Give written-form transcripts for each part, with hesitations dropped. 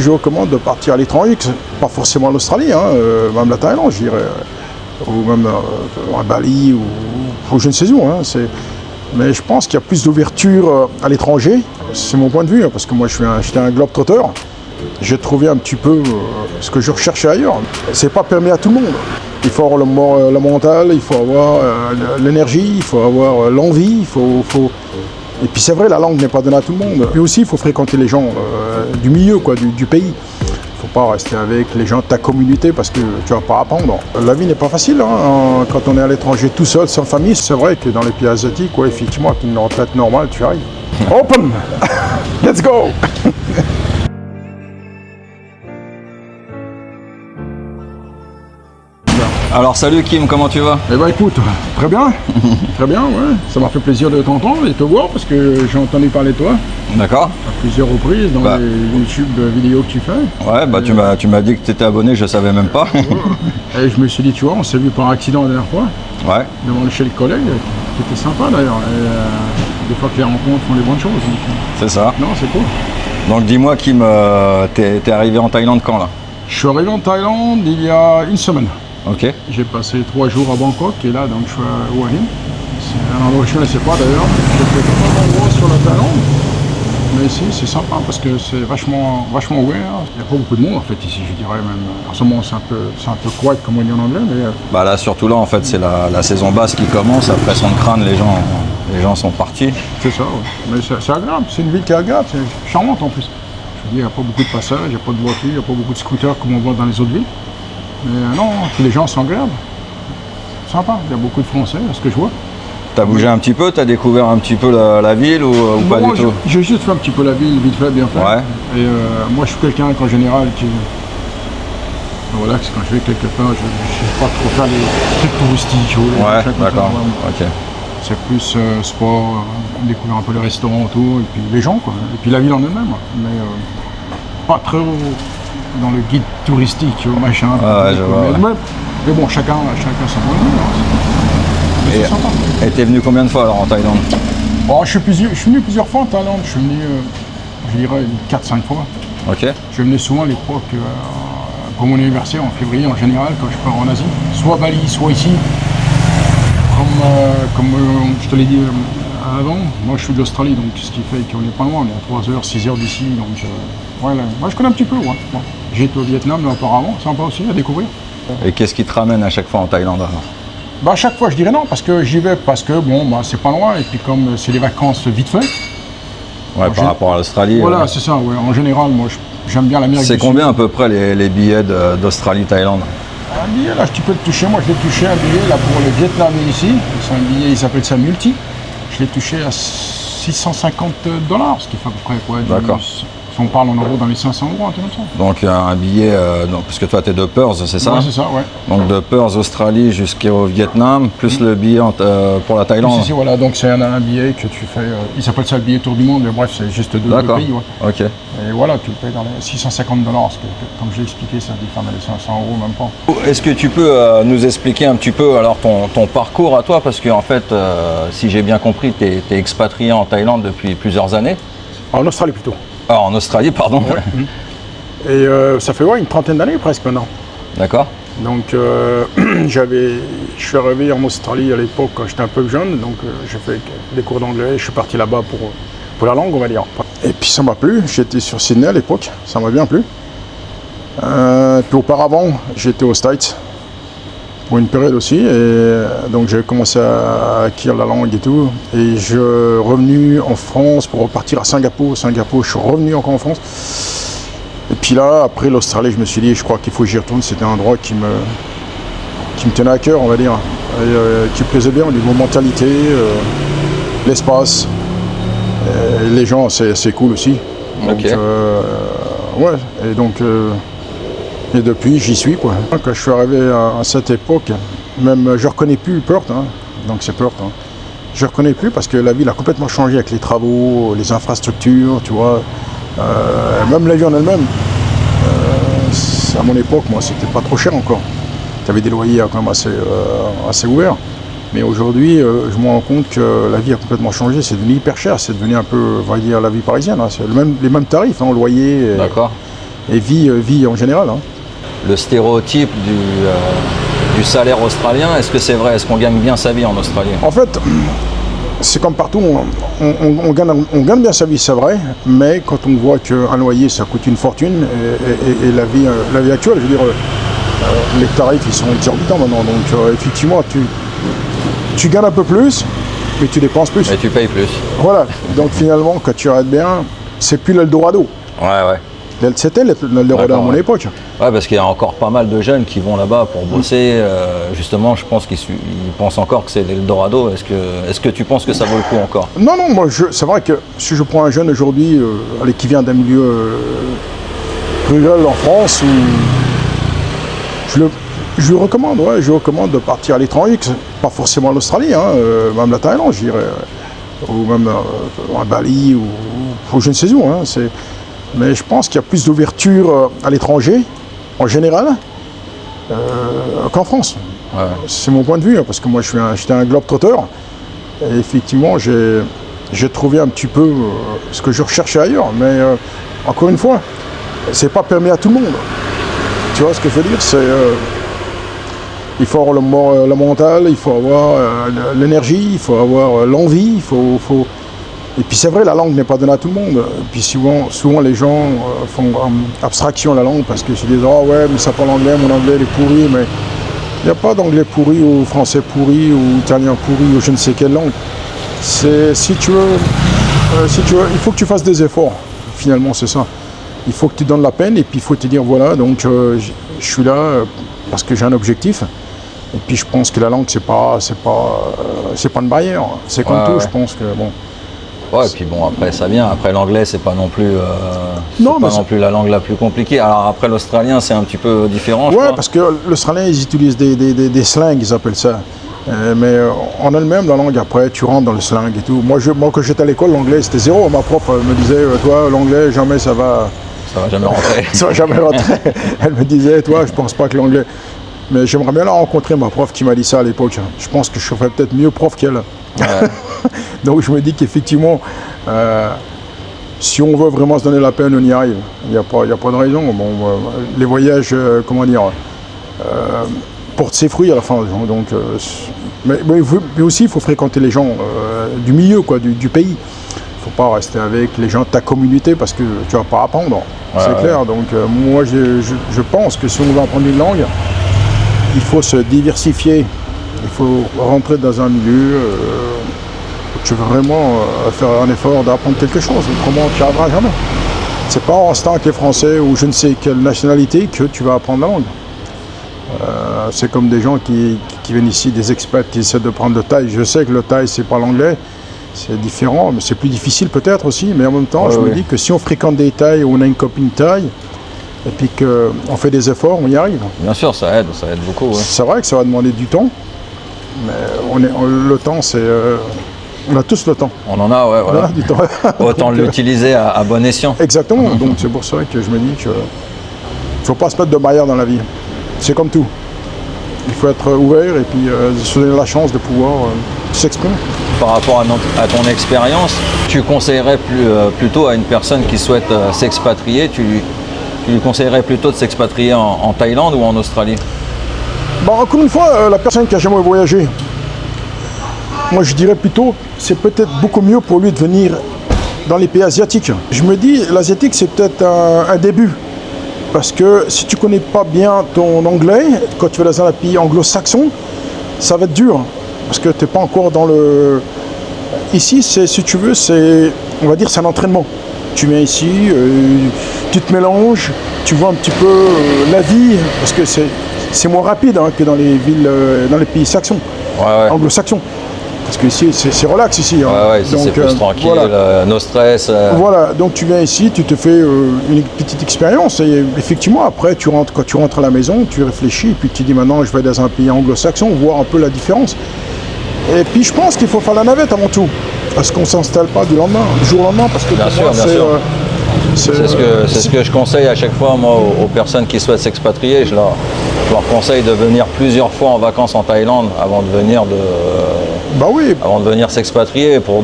Je recommande de partir à l'étranger, pas forcément en Australie, hein, même la Thaïlande, je dirais, ou même à Bali, ou je ne sais où. Hein, mais je pense qu'il y a plus d'ouverture à l'étranger, c'est mon point de vue, hein, parce que moi j'étais un globe-trotter. J'ai trouvé un petit peu ce que je recherchais ailleurs. C'est pas permis à tout le monde. Il faut avoir le mental, il faut avoir l'énergie, il faut avoir l'envie, Et puis c'est vrai, la langue n'est pas donnée à tout le monde. Puis aussi, il faut fréquenter les gens du milieu, quoi, du pays. Il ne faut pas rester avec les gens de ta communauté parce que tu ne vas pas apprendre. La vie n'est pas facile, hein, quand on est à l'étranger tout seul, sans famille. C'est vrai que dans les pays asiatiques, ouais, effectivement, avec une retraite normale, tu arrives. Open! Let's go! Alors salut Kim, comment tu vas? Eh ben écoute, très bien, très bien, ouais. Ça m'a fait plaisir de t'entendre et de te voir parce que j'ai entendu parler de toi D'accord. à plusieurs reprises dans les YouTube vidéos que tu fais. Ouais, bah tu m'as dit que tu étais abonné, je savais même pas. Ouais. Et je me suis dit, tu vois, on s'est vu par accident la dernière fois, Ouais. devant chez le collègue, qui était sympa d'ailleurs. Et des fois que les rencontres font les bonnes choses. C'est ça. Non, c'est cool. Donc dis-moi Kim, t'es arrivé en Thaïlande quand là? Je suis arrivé en Thaïlande il y a une semaine. Ok. J'ai passé 3 jours à Bangkok et là, donc je suis à Hua Hin. C'est un endroit que je ne connaissais pas d'ailleurs. J'ai fait pas mal d'endroits sur la Thaïlande. Mais ici, c'est sympa parce que c'est vachement ouvert. Il n'y a pas beaucoup de monde en fait ici, je dirais même. En ce moment, c'est un peu quiet comme on dit en anglais. Mais Bah là, surtout là, en fait, c'est la saison basse qui commence. Après son crâne, les gens sont partis. c'est ça, ouais. Mais c'est agréable. C'est une ville qui est agréable, c'est charmante en plus. Je veux dire, il n'y a pas beaucoup de passages, il n'y a pas de voitures, il n'y a pas beaucoup de scooters comme on voit dans les autres villes. Mais non, tous les gens sont agréables. Sympa, il y a beaucoup de Français, à ce que je vois. T'as bougé un petit peu, t'as découvert un petit peu la ville ou pas du tout? J'ai juste fait un petit peu la ville, vite fait, bien fait. Ouais. Et moi, je suis quelqu'un qu'en général qui... Voilà, quand je vais quelque part, je ne sais pas trop faire les trucs touristiques. Ouais, d'accord. Ok. C'est plus sport, découvrir un peu les restaurants autour, et puis les gens, quoi. Et puis la ville en elle-même. Mais pas trop dans le guide touristique, machin. Ouais, je vois. Mais bon, chacun son point de vue. Hein. C'est sympa. Et t'es venu combien de fois alors en Thaïlande? Oh, je suis venu plusieurs fois en Thaïlande. Je suis venu, je dirais, 4-5 fois. Ok. Je venais souvent à l'époque pour mon anniversaire en février en général quand je pars en Asie. Soit Bali, soit ici. Comme je te l'ai dit avant, moi je suis de l'Australie, donc ce qui fait qu'on n'est pas loin, on est à 3 heures, 6 heures d'ici. Donc voilà. Moi je connais un petit peu. Ouais. Bon. J'ai été au Vietnam auparavant, sympa aussi à découvrir. Et qu'est-ce qui te ramène à chaque fois en Thaïlande alors? Bah, à chaque fois je dirais non, parce que j'y vais parce que bon, bah, c'est pas loin, et puis comme c'est des vacances vite fait. Ouais, par rapport à l'Australie. Voilà, c'est ça, ouais. En général, moi j'aime bien l'Amérique du Sud. C'est combien à peu près les billets d'Australie-Thaïlande? Un billet, là, tu peux le toucher. Moi, je l'ai touché un billet là pour le Vietnam ici. C'est un billet, ils appellent ça multi. Je l'ai touché à 650 $, ce qui fait à peu près quoi. D'accord. Si on parle en euros dans les 500 €, un truc comme ça. Donc un billet, parce que toi tu es de Perth, c'est ça? Ouais, c'est ça, ouais. Donc de Perth, Australie jusqu'au Vietnam, plus le billet pour la Thaïlande. Si, voilà, donc c'est un billet que tu fais, ils appellent ça le billet tour du monde, mais bref, c'est juste deux pays. Ouais. Ok. Et voilà, tu le payes dans les 650 $, parce que comme j'ai expliqué, ça défend dans les 500 € même pas. Est-ce que tu peux nous expliquer un petit peu alors ton parcours à toi? Parce que en fait, si j'ai bien compris, tu es expatrié en Thaïlande depuis plusieurs années. En Australie plutôt. Ah, en Australie, pardon. Ouais. Et ça fait une trentaine d'années presque maintenant. D'accord. Donc je suis arrivé en Australie à l'époque quand j'étais un peu jeune, donc j'ai fait des cours d'anglais, je suis parti là-bas pour la langue on va dire. Et puis ça m'a plu, j'étais sur Sydney à l'époque, ça m'a bien plu. Puis auparavant j'étais aux States pour une période aussi, et donc j'ai commencé à acquérir la langue et tout. Et je suis revenu en France pour repartir à Singapour. Je suis revenu encore en France. Et puis là, après l'Australie, je me suis dit, je crois qu'il faut que j'y retourne. C'était un endroit qui me tenait à cœur, on va dire, et qui me plaisait bien au niveau mentalité, l'espace, les gens, c'est cool aussi. Donc, ok. Ouais, et donc, et depuis, j'y suis, quoi. Quand je suis arrivé à cette époque, même je reconnais plus Perth, hein, donc c'est Perth. Hein. Je reconnais plus parce que la ville a complètement changé avec les travaux, les infrastructures, tu vois. Même la vie en elle-même, à mon époque, moi, c'était pas trop cher encore. Tu avais des loyers quand même assez ouverts. Mais aujourd'hui, je me rends compte que la vie a complètement changé. C'est devenu hyper cher. C'est devenu un peu, on va dire, la vie parisienne. Hein. C'est les mêmes tarifs, hein, loyer. D'accord. vie en général. Hein. Le stéréotype du salaire australien, est-ce que c'est vrai? Est-ce qu'on gagne bien sa vie en Australie? En fait, c'est comme partout, on gagne bien sa vie, c'est vrai, mais quand on voit qu'un loyer, ça coûte une fortune, et la vie actuelle, je veux dire, les tarifs, ils sont exorbitants maintenant, donc effectivement, tu gagnes un peu plus, mais tu dépenses plus. Mais tu payes plus. Voilà, donc finalement, quand tu arrêtes bien, c'est plus l'Eldorado. Ouais. C'était l'Eldorado à mon époque. Ouais, parce qu'il y a encore pas mal de jeunes qui vont là-bas pour bosser. Justement, je pense qu'ils pensent encore que c'est l'Eldorado. Est-ce que tu penses que ça vaut le coup encore? Non, moi, c'est vrai que si je prends un jeune aujourd'hui qui vient d'un milieu rural en France, je lui recommande, je recommande de partir à l'étranger, pas forcément l'Australie, hein, même la Thaïlande, je dirais, ou même à Bali, ou je ne sais où. Hein, mais je pense qu'il y a plus d'ouverture à l'étranger, en général, qu'en France. Ouais. C'est mon point de vue, hein, parce que moi j'étais un globe-trotter, et effectivement j'ai trouvé un petit peu ce que je recherchais ailleurs, mais encore une fois, c'est pas permis à tout le monde. Tu vois ce que je veux dire? Il faut avoir le mental, il faut avoir l'énergie, il faut avoir l'envie, Et puis c'est vrai, la langue n'est pas donnée à tout le monde. Et puis souvent les gens font abstraction à la langue parce que se disent « Oh ouais, mais ça parle anglais, mon anglais il est pourri », mais il n'y a pas d'anglais pourri ou français pourri ou italien pourri ou je ne sais quelle langue. Si tu veux, il faut que tu fasses des efforts, finalement c'est ça. Il faut que tu donnes la peine et puis il faut te dire voilà, donc je suis là parce que j'ai un objectif. Et puis je pense que la langue c'est pas une barrière. C'est comme tout, je pense que bon. Ouais, et puis bon, après ça vient. Après l'anglais, c'est pas non plus, non plus la langue la plus compliquée. Alors après l'australien, c'est un petit peu différent. Ouais, parce que l'australien, ils utilisent des slangs, ils appellent ça. Mais en elle-même, la langue, après, tu rentres dans le slang et tout. Moi quand j'étais à l'école, l'anglais, c'était zéro. Ma prof me disait, toi, l'anglais, jamais ça va... Ça va jamais rentrer. Ça va jamais rentrer. Elle me disait, toi, je pense pas que l'anglais... Mais j'aimerais bien la rencontrer, ma prof, qui m'a dit ça à l'époque. Je pense que je ferais peut-être mieux prof qu'elle. Ouais. Donc je me dis qu'effectivement, si on veut vraiment se donner la peine, on y arrive. Il n'y a pas de raison. Bon, les voyages, portent ses fruits à la fin. Donc, mais aussi, il faut fréquenter les gens du milieu, du pays. Il ne faut pas rester avec les gens de ta communauté parce que tu ne vas pas apprendre. Ouais, c'est clair. Donc moi, je pense que si on veut apprendre une langue, il faut se diversifier. Il faut rentrer dans un milieu où tu veux vraiment faire un effort d'apprendre quelque chose. Autrement, tu n'y arriveras jamais. C'est pas en restant avec les Français ou je ne sais quelle nationalité que tu vas apprendre la langue. C'est comme des gens qui viennent ici, des expats qui essaient de prendre le thaï. Je sais que le thaï, c'est pas l'anglais. C'est différent, mais c'est plus difficile peut-être aussi. Mais en même temps, je me dis que si on fréquente des thaïs ou on a une copine thaï, et puis qu'on fait des efforts, on y arrive. Bien sûr, ça aide beaucoup. Ouais. C'est vrai que ça va demander du temps, mais le temps, c'est... on a tous le temps. On en a, ouais, voilà. On a du temps. Autant l'utiliser à bon escient. Exactement, donc c'est pour ça que je me dis qu'il ne faut pas se mettre de barrière dans la vie. C'est comme tout. Il faut être ouvert et puis se donner la chance de pouvoir s'exprimer. Par rapport à ton expérience, tu conseillerais plutôt à une personne qui souhaite s'expatrier, tu lui conseillerais plutôt de s'expatrier en Thaïlande ou en Australie? Encore une fois, la personne qui n'a jamais voyagé, moi je dirais plutôt, c'est peut-être beaucoup mieux pour lui de venir dans les pays asiatiques. Je me dis, l'asiatique c'est peut-être un début. Parce que si tu ne connais pas bien ton anglais, quand tu vas dans un pays anglo-saxon, ça va être dur. Parce que tu n'es pas encore dans le... Ici, si tu veux, on va dire c'est un entraînement. Tu viens ici, tu te mélanges, tu vois un petit peu la vie, parce que c'est moins rapide que dans les villes, dans les pays saxons, anglo-saxons. Parce que ici, c'est relax ici. Ouais, ici c'est plus tranquille, voilà. No stress. Voilà, donc tu viens ici, tu te fais une petite expérience et effectivement, après, quand tu rentres à la maison, tu réfléchis et puis tu dis maintenant, je vais dans un pays anglo-saxon, voir un peu la différence. Et puis je pense qu'il faut faire la navette avant tout, parce qu'on ne s'installe pas du jour au lendemain, parce que bien sûr. C'est ce que je conseille à chaque fois moi, aux personnes qui souhaitent s'expatrier. Je leur conseille de venir plusieurs fois en vacances en Thaïlande avant de venir avant de venir s'expatrier pour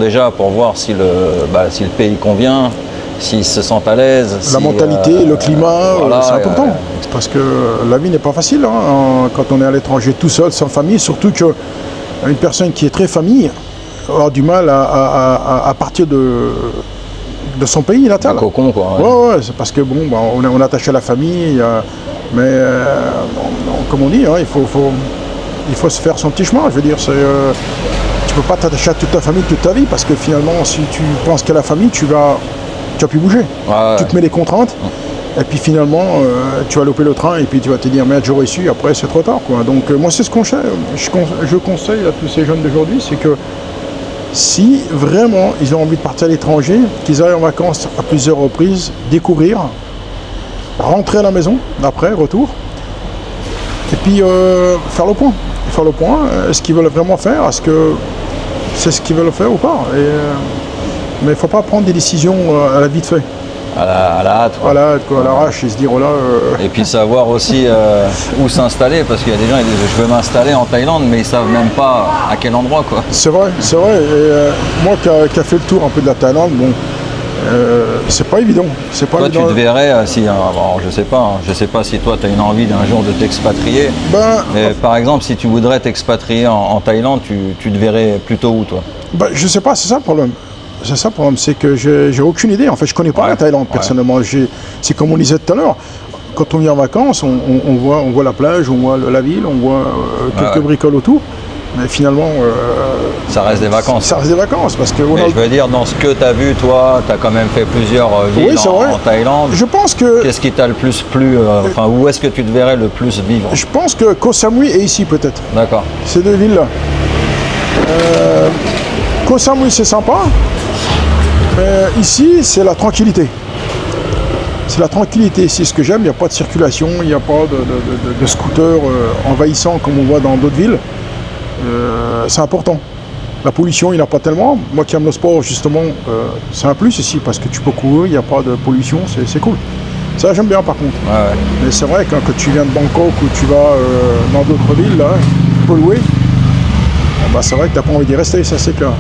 voir si le pays convient s'ils se sentent à l'aise. La mentalité, le climat, voilà, c'est important. Parce que la vie n'est pas facile quand on est à l'étranger tout seul, sans famille. Surtout qu'une personne qui est très famille a du mal à partir de son pays natal. Un cocon, quoi. Ouais, c'est parce que bon, on est attaché à la famille, mais comme on dit, il faut se faire son petit chemin. Je veux dire, tu peux pas t'attacher à toute ta famille toute ta vie, parce que finalement, si tu penses qu'à la famille, tu vas plus bouger. Ouais. Tu te mets des contraintes, et puis finalement, tu vas louper le train, et puis tu vas te dire, merde, j'aurais su, après c'est trop tard, quoi. Donc moi, c'est ce que je conseille à tous ces jeunes d'aujourd'hui, c'est que si vraiment ils ont envie de partir à l'étranger, qu'ils aillent en vacances à plusieurs reprises, découvrir, rentrer à la maison, après, retour, et puis faire le point. Est-ce qu'ils veulent vraiment faire? Est-ce que c'est ce qu'ils veulent faire ou pas? Mais il ne faut pas prendre des décisions à la vite fait. À la hâte. Quoi. À la hâte, à l'arrache, et se dire, oh là... Et puis savoir aussi où s'installer, parce qu'il y a des gens qui disent, je veux m'installer en Thaïlande, mais ils ne savent même pas à quel endroit, quoi. C'est vrai. Et moi qui a fait le tour un peu de la Thaïlande, bon, c'est pas évident. Toi, tu te verrais, alors, je sais pas si toi, tu as une envie d'un jour de t'expatrier, mais par exemple, si tu voudrais t'expatrier en Thaïlande, tu te verrais plutôt où, toi? Je sais pas, c'est ça le problème. C'est que j'ai aucune idée. En fait, je connais pas la Thaïlande personnellement. C'est comme on disait tout à l'heure. Quand on vient en vacances, on voit la plage, on voit la ville, on voit quelques bricoles autour. Mais finalement, ça reste des vacances. Ça reste des vacances parce que. Mais je veux dire, dans ce que tu as vu, toi, tu as quand même fait plusieurs villes en Thaïlande. Je pense que. Qu'est-ce qui t'a le plus plu où est-ce que tu te verrais le plus vivre? Je pense que Koh Samui est ici peut-être. D'accord. Ces deux villes-là. Koh Samui, c'est sympa. Mais ici, c'est la tranquillité. C'est la tranquillité ici, ce que j'aime. Il n'y a pas de circulation, il n'y a pas de scooters envahissants comme on voit dans d'autres villes. C'est important. La pollution, il n'y en a pas tellement. Moi qui aime le sport, justement, c'est un plus ici parce que tu peux courir, il n'y a pas de pollution, c'est cool. Ça, j'aime bien par contre. Ouais. Mais c'est vrai que quand tu viens de Bangkok ou tu vas dans d'autres villes, là, polluées, c'est vrai que tu n'as pas envie d'y rester, ça c'est clair.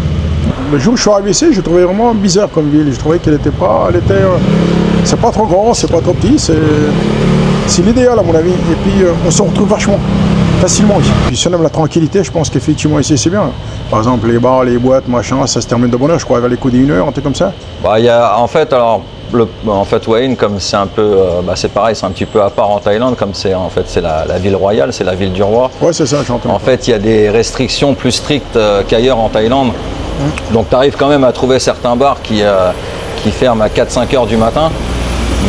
Le jour où je suis arrivé ici, je trouvais vraiment bizarre comme ville. Je trouvais qu'elle était pas... c'est pas trop grand, c'est pas trop petit, c'est l'idéal à mon avis. Et puis on s'en retrouve vachement facilement ici. Puis si on aime la tranquillité, je pense qu'effectivement ici c'est bien. Par exemple les bars, les boîtes, machin, ça se termine de bonne heure, je crois, vers les coups d'1 heure, un truc comme ça. Il y a en fait Hua Hin, comme c'est un peu, c'est pareil, c'est un petit peu à part en Thaïlande, comme c'est la ville royale, c'est la ville du roi. Ouais, c'est ça, j'entends. En fait, il y a des restrictions plus strictes qu'ailleurs en Thaïlande. Donc tu arrives quand même à trouver certains bars qui ferment à 4-5 heures du matin.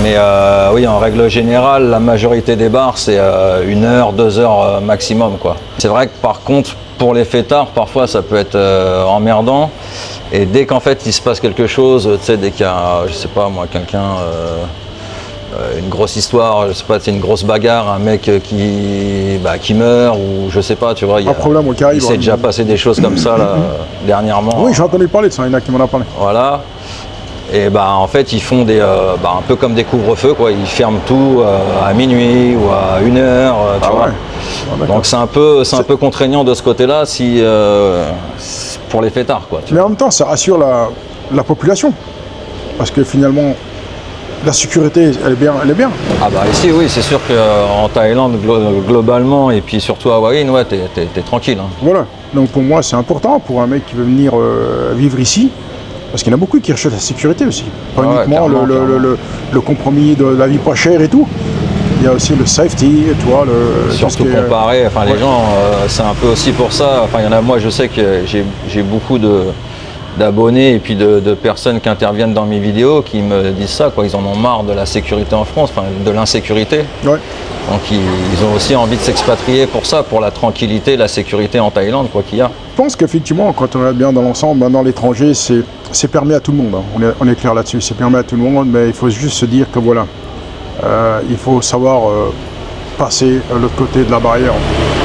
Mais oui, en règle générale, la majorité des bars, c'est 1 heure, 2 heures maximum, quoi. C'est vrai que par contre, pour les fêtards, parfois ça peut être emmerdant. Et dès qu'en fait il se passe quelque chose, tu sais, dès qu'il y a, je sais pas moi, quelqu'un, une grosse histoire, je sais pas, c'est une grosse bagarre, un mec qui meurt, ou je sais pas, tu vois, il s'est déjà passé des choses comme ça là, dernièrement. Oui, j'ai entendu parler de ça, il y en a qui m'en ont parlé. Voilà. Et en fait, ils font un peu comme des couvre-feux, quoi. Ils ferment tout à minuit ou à 1 heure, tu vois. Ouais, donc c'est un peu contraignant de ce côté-là, pour les fêtards, quoi. Mais en même temps, ça rassure la population, parce que finalement, la sécurité, elle est bien. Ah ici, oui, c'est sûr qu'en Thaïlande, globalement, et puis surtout à Hua Hin, ouais, t'es tranquille. Hein. Voilà. Donc pour moi, c'est important pour un mec qui veut venir vivre ici. Parce qu'il y en a beaucoup qui recherchent la sécurité aussi. Pas uniquement le compromis de la vie pas chère et tout. Il y a aussi le safety, tu vois. Surtout comparé, les gens, c'est un peu aussi pour ça. Il y en a, moi je sais que j'ai beaucoup d'abonnés et puis de personnes qui interviennent dans mes vidéos qui me disent ça, quoi. Ils en ont marre de la sécurité en France, de l'insécurité. Ouais. Donc ils ont aussi envie de s'expatrier pour ça, pour la tranquillité, la sécurité en Thaïlande, quoi qu'il y a. Je pense qu'effectivement, quand on regarde bien dans l'ensemble, dans l'étranger, c'est permis à tout le monde. Hein. On est clair là-dessus, c'est permis à tout le monde, mais il faut juste se dire que voilà, il faut savoir passer de l'autre côté de la barrière.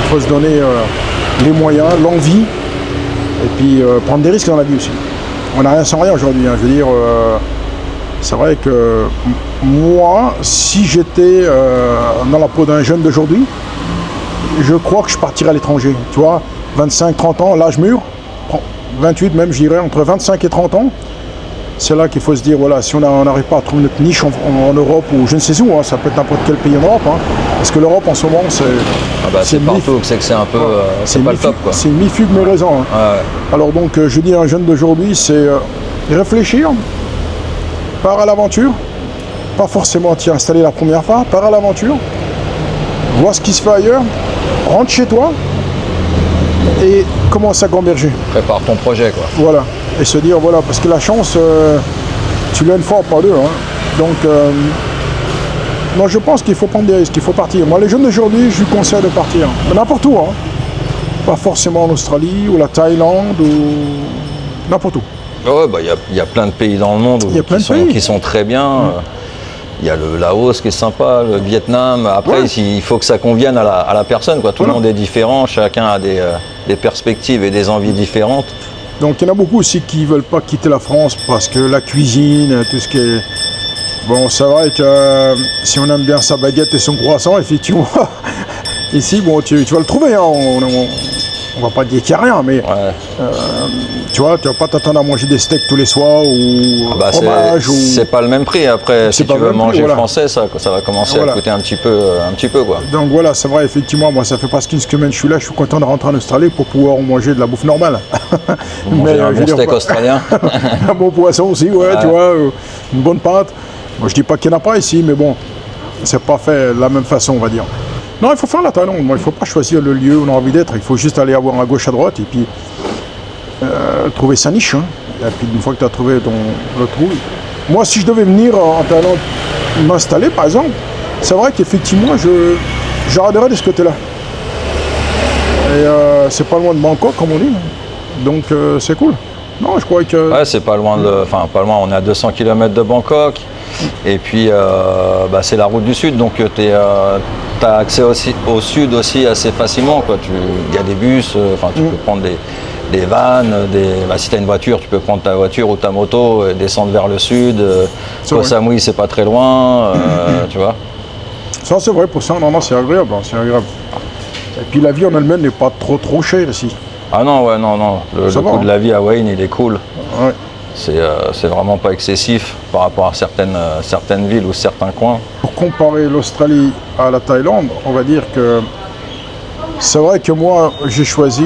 Il faut se donner les moyens, l'envie, et puis prendre des risques dans la vie aussi. On n'a rien sans rien aujourd'hui, hein. Je veux dire, c'est vrai que moi, si j'étais dans la peau d'un jeune d'aujourd'hui, je crois que je partirais à l'étranger, tu vois. 25-30 ans, l'âge mûr, 28 même je dirais, entre 25 et 30 ans, c'est là qu'il faut se dire, voilà, si on n'arrive pas à trouver notre niche en Europe ou je ne sais où, hein, ça peut être n'importe quel pays en Europe, hein, parce que l'Europe en ce moment, c'est partout que c'est un peu, c'est pas le top, quoi. C'est une mi-fugue mais raison. Hein. Ouais. Alors donc, je dis à un jeune d'aujourd'hui, c'est réfléchir, part à l'aventure, pas forcément t'y installer la première fois, part à l'aventure, vois ce qui se fait ailleurs, rentre chez toi et commence à gamberger. Prépare ton projet, quoi. Voilà, et se dire, voilà, parce que la chance, tu l'as une fois, pas deux. Hein. Donc, moi je pense qu'il faut prendre des risques, il faut partir. Moi, les jeunes d'aujourd'hui, je lui conseille de partir, mais n'importe où. Hein. Pas forcément en Australie ou la Thaïlande ou n'importe où. Ouais, bah, y a plein de pays dans le monde qui sont très bien. Il y a le Laos qui est sympa, le Vietnam. Après, il faut que ça convienne à la personne, quoi. Tout le monde est différent, chacun a des perspectives et des envies différentes. Donc il y en a beaucoup aussi qui ne veulent pas quitter la France parce que la cuisine, tout ce qui est... Bon, c'est vrai que si on aime bien sa baguette et son croissant, effectivement, ici, bon, tu vas le trouver. Hein. On va pas dire qu'il n'y a rien, mais tu vas pas t'attendre à manger des steaks tous les soirs ou fromage. C'est pas le même prix. Après, si tu veux manger français, ça va commencer à coûter un petit peu, quoi. Donc voilà, c'est vrai, effectivement, moi, ça fait presque une semaine que je suis là, je suis content de rentrer en Australie pour pouvoir manger de la bouffe normale. Mais un bon steak australien. Un bon poisson aussi, tu vois, une bonne pâte. Moi, je dis pas qu'il n'y en a pas ici, mais bon, c'est pas fait de la même façon, on va dire. Non, il faut faire la Thaïlande. Moi, il ne faut pas choisir le lieu où on a envie d'être. Il faut juste aller avoir à gauche, à droite et puis trouver sa niche. Hein. Et puis, une fois que tu as trouvé le trou. Moi, si je devais venir en Thaïlande m'installer, par exemple, c'est vrai qu'effectivement, j'arrêterais de ce côté-là. Et c'est pas loin de Bangkok, comme on dit. Donc, c'est cool. Non, je crois que... Ouais, c'est pas loin pas loin. On est à 200 km de Bangkok. Et puis, c'est la route du Sud. Donc, tu as accès aussi, au Sud aussi assez facilement. Il y a des bus, tu peux prendre des vannes. Si tu as une voiture, tu peux prendre ta voiture ou ta moto et descendre vers le Sud. Koh Samui, c'est pas très loin. Tu vois. Ça, c'est vrai. Pour ça, non, c'est agréable. C'est agréable. Et puis, la vie en elle-même n'est pas trop chère ici. Ah non, non. Le coût de la vie à Wayne, il est cool. Ouais. C'est vraiment pas excessif par rapport à certaines villes ou certains coins. Pour comparer l'Australie à la Thaïlande, on va dire que c'est vrai que moi j'ai choisi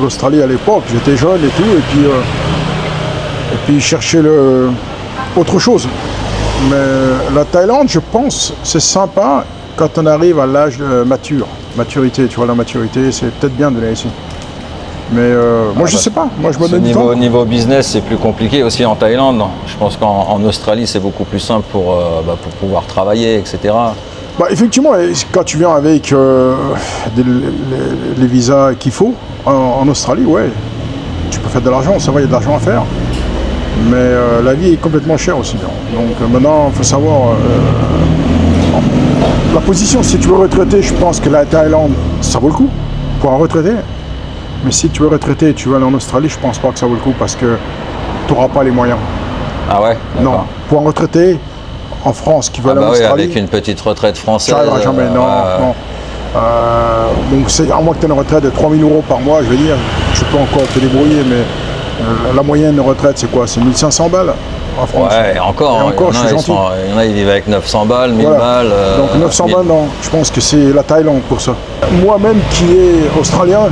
l'Australie à l'époque, j'étais jeune et tout, et puis chercher autre chose. Mais la Thaïlande, je pense, c'est sympa quand on arrive à l'âge de maturité. Tu vois, la maturité, c'est peut-être bien de venir ici. Mais moi, je sais pas. Moi, je me donne du temps. Niveau business, c'est plus compliqué aussi en Thaïlande. Je pense qu'en Australie, c'est beaucoup plus simple pour pouvoir travailler, etc. Effectivement, quand tu viens avec les visas qu'il faut, en Australie, tu peux faire de l'argent. C'est vrai, il y a de l'argent à faire. Mais la vie est complètement chère aussi. Donc maintenant, il faut savoir... la position, si tu veux retraiter, je pense que la Thaïlande, ça vaut le coup pour un retraité. Mais si tu veux retraiter et tu veux aller en Australie, je pense pas que ça vaut le coup parce que tu n'auras pas les moyens. Ah ouais? Non. Pour un retraité en France qui veut aller en Australie... avec une petite retraite française... Tu n'arriveras jamais, non. Donc à moins que tu aies une retraite de 3 000 € par mois, je veux dire, je peux encore te débrouiller, mais la moyenne de retraite, c'est quoi? C'est 1 500 balles en France. Ouais, encore, il y en a, ils vivent avec 900 balles, 1000 balles... Donc 900 balles, non. Je pense que c'est la Thaïlande pour ça. Moi-même qui est australien,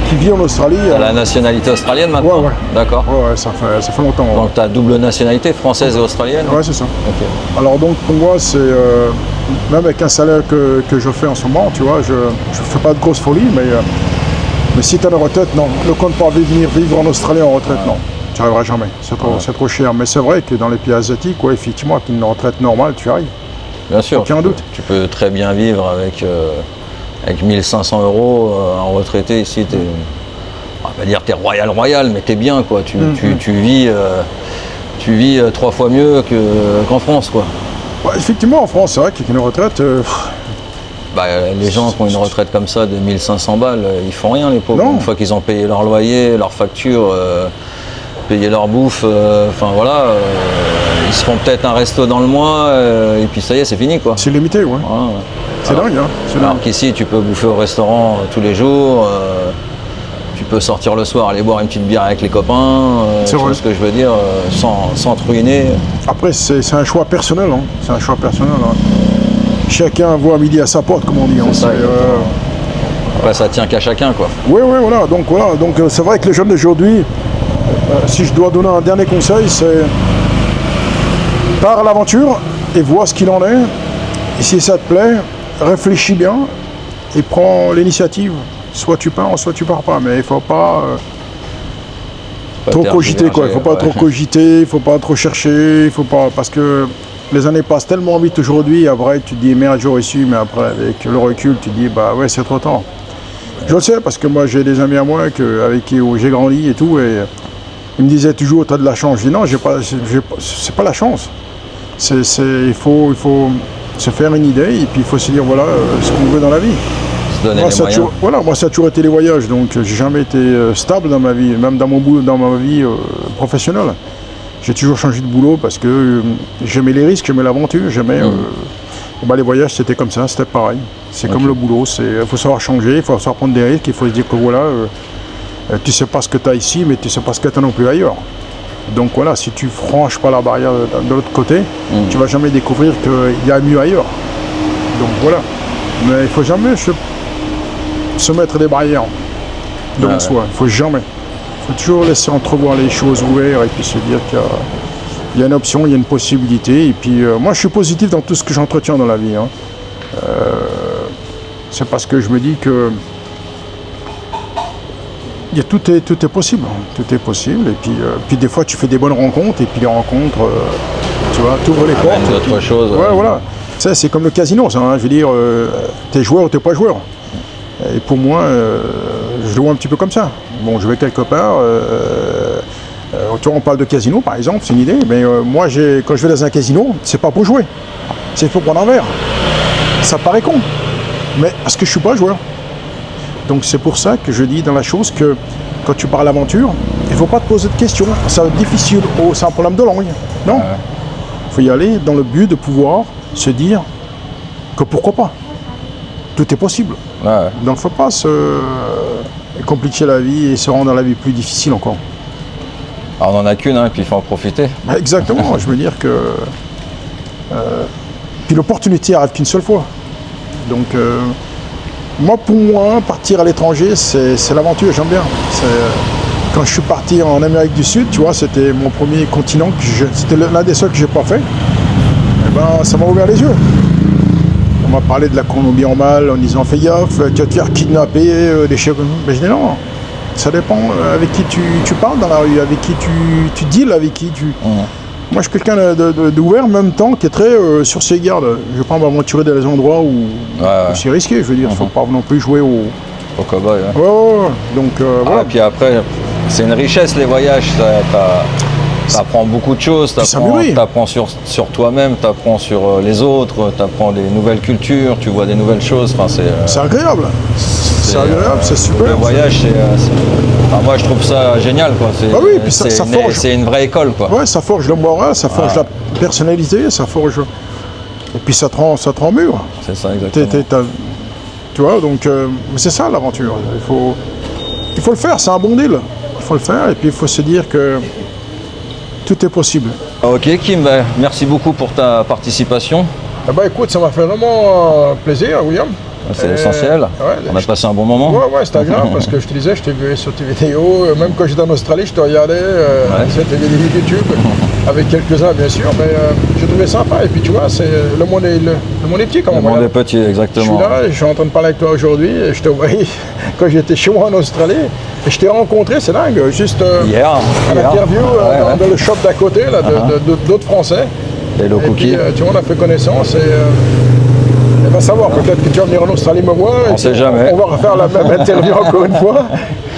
qui vit en Australie. Tu as la nationalité australienne maintenant? Ouais. D'accord. Ouais, ça fait longtemps. Donc tu as double nationalité, française et australienne? Ouais, c'est ça. Okay. Alors donc pour moi, c'est même avec un salaire que je fais en ce moment, tu vois, je fais pas de grosses folies, mais si tu as une retraite, non. Ne compte pas venir vivre en Australie en retraite, non. Tu n'arriveras jamais. C'est trop cher. Mais c'est vrai que dans les pays asiatiques, effectivement, avec une retraite normale, tu arrives. Bien sûr. Aucun doute. Tu peux très bien vivre avec 1 500 € en retraité ici, on va dire t'es royal, mais t'es bien, quoi. Tu vis 3 fois mieux qu'en France, quoi. Effectivement, en France, c'est vrai qu'avec une retraite... les gens qui ont une retraite comme ça de 1 500 balles, ils font rien, les pauvres. Une fois qu'ils ont payé leur loyer, leur facture, payé leur bouffe, ils se font peut-être un resto dans le mois, et puis ça y est, c'est fini, quoi. C'est limité, ouais. C'est dingue, hein. Alors qu'ici, tu peux bouffer au restaurant tous les jours. Tu peux sortir le soir, aller boire une petite bière avec les copains, C'est tu vois vrai. ce que je veux dire, sans te ruiner. Après, c'est un choix personnel. Hein. C'est un choix personnel. Hein. Chacun voit midi à sa porte, comme on dit. Hein. C'est ça, exactement. Après, ça tient qu'à chacun, quoi. Oui, voilà. Donc, c'est vrai que les jeunes d'aujourd'hui, si je dois donner un dernier conseil, c'est pars à l'aventure et vois ce qu'il en est. Et si ça te plaît, réfléchis bien et prends l'initiative. Soit tu pars, soit tu pars pas. Mais il ne faut pas trop cogiter, quoi. Il ne faut pas trop cogiter, il ne faut pas trop chercher, il faut pas... Parce que les années passent tellement vite aujourd'hui, après tu te dis merde, j'aurais su, mais après avec le recul, tu te dis bah ouais, c'est trop tard. Je le sais parce que moi j'ai des amis à moi avec qui j'ai grandi et tout, et ils me disaient toujours t'as de la chance. Je dis non, c'est pas la chance. Il faut se faire une idée et puis il faut se dire voilà ce qu'on veut dans la vie. Se donner les moyens. Moi ça a toujours été les voyages, donc j'ai jamais été stable dans ma vie, même dans mon boulot, dans ma vie professionnelle. J'ai toujours changé de boulot parce que j'aimais les risques, j'aimais l'aventure, j'aimais... les voyages, c'était comme ça, c'était pareil. C'est comme le boulot, il faut savoir changer, il faut savoir prendre des risques, il faut se dire que voilà, tu sais pas ce que tu as ici, mais tu sais pas ce que tu as non plus ailleurs. Donc voilà, si tu franchis pas la barrière de l'autre côté, tu vas jamais découvrir qu'il y a mieux ailleurs. Donc voilà. Mais il faut jamais se mettre des barrières devant soi, il faut jamais. Il faut toujours laisser entrevoir les choses ouvertes et puis se dire qu'il y a une option, il y a une possibilité. Et puis moi je suis positif dans tout ce que j'entretiens dans la vie. Hein. C'est parce que je me dis que tout est possible. Tout est possible. Et puis des fois tu fais des bonnes rencontres et puis les rencontres, tu vois, t'ouvres les portes. D'autres choses. Ouais, voilà. Ça, c'est comme le casino, ça. Hein. Je veux dire, t'es joueur ou t'es pas joueur. Et pour moi, je le vois un petit peu comme ça. Bon, je vais quelque part. Tu vois, on parle de casino, par exemple, c'est une idée. Mais moi, quand je vais dans un casino, c'est pas pour jouer. C'est pour prendre un verre. Ça paraît con. Mais parce que je suis pas joueur. Donc c'est pour ça que je dis dans la chose que quand tu pars à l'aventure, il faut pas te poser de questions. Ça va être difficile. Oh, c'est un problème de langue. Non. Il faut y aller dans le but de pouvoir se dire que pourquoi pas. Tout est possible. Ouais. Donc il ne faut pas se compliquer la vie et se rendre la vie plus difficile encore. Alors, on n'en a qu'une, hein, puis il faut en profiter. Exactement, je veux dire que... puis l'opportunité arrive qu'une seule fois. Donc pour moi, partir à l'étranger, c'est l'aventure, j'aime bien. Quand je suis parti en Amérique du Sud, tu vois, c'était mon premier continent, c'était l'un des seuls que je n'ai pas fait. Et ben, ça m'a ouvert les yeux. On m'a parlé de la Colombie en mal en disant fais gaffe, tu vas te faire kidnapper, des choses comme ça. Mais je dis non, ça dépend avec qui tu parles dans la rue, avec qui tu deals, avec qui tu... Moi je suis quelqu'un d'ouvert en même temps qui est très sur ses gardes. Je ne vais pas m'aventurer dans les endroits où c'est risqué, je veux dire, il ne faut pas non plus jouer au cow-boy. Ouais. Donc voilà. Et puis après, c'est une richesse les voyages. T'apprends beaucoup de choses, t'apprends sur toi-même, t'apprends sur les autres, t'apprends des nouvelles cultures, tu vois des nouvelles choses. Enfin, c'est agréable. C'est agréable, c'est super. Le voyage, enfin, moi je trouve ça génial, quoi. C'est une vraie école, quoi. Ouais, ça forge le moral, ça forge la personnalité, ça forge. Et puis ça te rend mûr. C'est ça, exactement. Tu vois, donc c'est ça l'aventure. Il faut le faire, c'est un bon deal. Il faut le faire et puis il faut se dire que tout est possible. Ok Kim, merci beaucoup pour ta participation. Écoute, ça m'a fait vraiment plaisir, William. C'est essentiel. On a passé un bon moment. Ouais, c'était agréable parce que je te disais, je t'ai vu sur tes vidéos, même quand j'étais en Australie, je te regardais sur tes vidéos YouTube, avec quelques-uns bien sûr, mais j'ai trouvé sympa. Et puis tu vois, le monde est petit quand même. Le monde est petit, exactement. Je suis là, je suis en train de parler avec toi aujourd'hui, et je te voyais quand j'étais chez moi en Australie, et je t'ai rencontré, c'est dingue, juste à l'interview dans le shop d'à côté, là, d'autres Français. Et le cookie. Puis, tu vois, on a fait connaissance et va savoir, peut-être que tu vas venir en Australie me voir. On sait jamais. On va refaire la même interview encore une fois.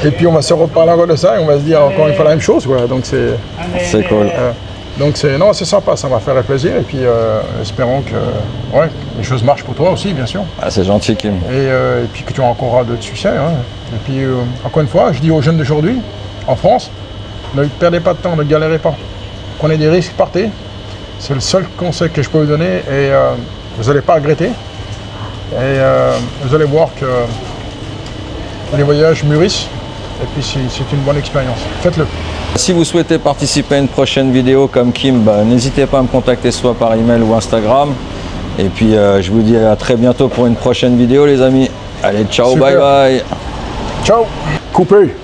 Et puis on va se reparler encore de ça et on va se dire encore une fois la même chose. Quoi. Donc c'est cool. Donc c'est sympa, ça va faire plaisir. Et puis espérons que les choses marchent pour toi aussi, bien sûr. C'est gentil, Kim. Et puis que tu rencontreras d'autres succès. Hein. Et puis encore une fois, je dis aux jeunes d'aujourd'hui, en France, ne perdez pas de temps, ne galérez pas. Prenez des risques, partez. C'est le seul conseil que je peux vous donner et vous n'allez pas regretter. Et vous allez voir que les voyages mûrissent Et puis c'est une bonne expérience. Faites-le. Si vous souhaitez participer à une prochaine vidéo comme Kim, n'hésitez pas à me contacter soit par email ou Instagram. Et puis je vous dis à très bientôt pour une prochaine vidéo les amis. Allez, ciao, Super. bye bye. Ciao. Coupé.